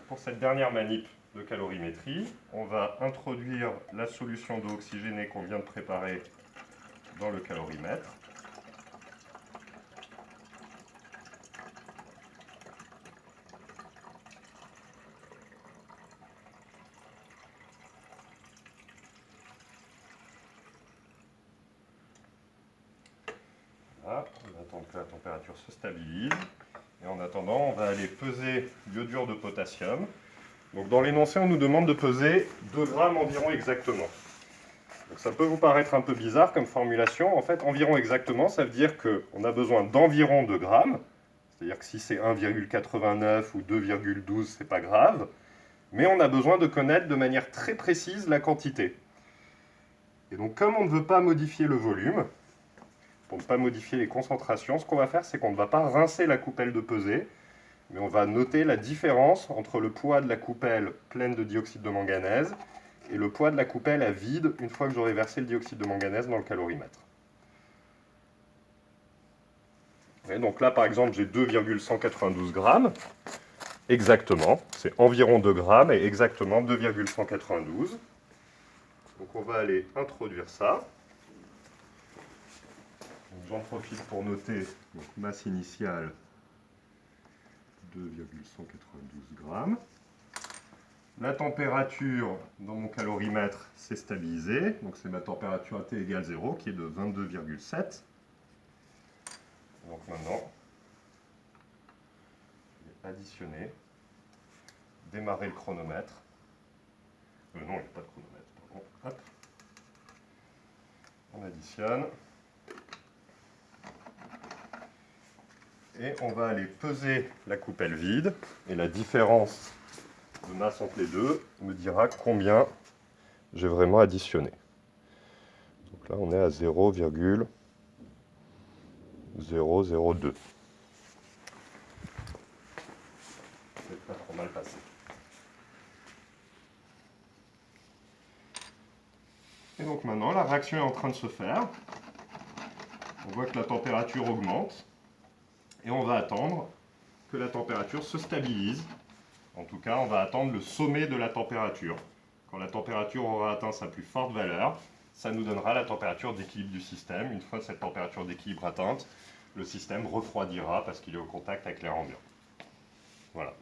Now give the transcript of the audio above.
Pour cette dernière manip de calorimétrie, on va introduire la solution d'eau oxygénée qu'on vient de préparer dans le calorimètre. Voilà, on va attendre que la température se stabilise. Et en attendant, on va aller peser l'iodure de potassium. Donc dans l'énoncé, on nous demande de peser 2 grammes environ exactement. Donc ça peut vous paraître un peu bizarre comme formulation. En fait, environ exactement, ça veut dire qu'on a besoin d'environ 2 grammes. C'est-à-dire que si c'est 1,89 ou 2,12, c'est pas grave. Mais on a besoin de connaître de manière très précise la quantité. Et donc comme on ne veut pas modifier le volume, pour ne pas modifier les concentrations, ce qu'on va faire, c'est qu'on ne va pas rincer la coupelle de pesée, mais on va noter la différence entre le poids de la coupelle pleine de dioxyde de manganèse et le poids de la coupelle à vide une fois que j'aurai versé le dioxyde de manganèse dans le calorimètre. Et donc là, par exemple, j'ai 2,192 grammes, exactement, c'est environ 2 grammes et exactement 2,192. Donc on va aller introduire ça. J'en profite pour noter donc, masse initiale 2,192 grammes. La température dans mon calorimètre s'est stabilisée, donc c'est ma température à T égale 0 qui est de 22,7. Donc maintenant, je vais additionner, démarrer le chronomètre. Non, il n'y a pas de chronomètre, pardon. Hop. On additionne. Et on va aller peser la coupelle vide, et la différence de masse entre les deux me dira combien j'ai vraiment additionné. Donc là, on est à 0,002. C'est pas trop mal passé. Et donc maintenant, la réaction est en train de se faire. On voit que la température augmente. Et on va attendre que la température se stabilise. En tout cas, on va attendre le sommet de la température. Quand la température aura atteint sa plus forte valeur, ça nous donnera la température d'équilibre du système. Une fois cette température d'équilibre atteinte, le système refroidira parce qu'il est au contact avec l'air ambiant. Voilà.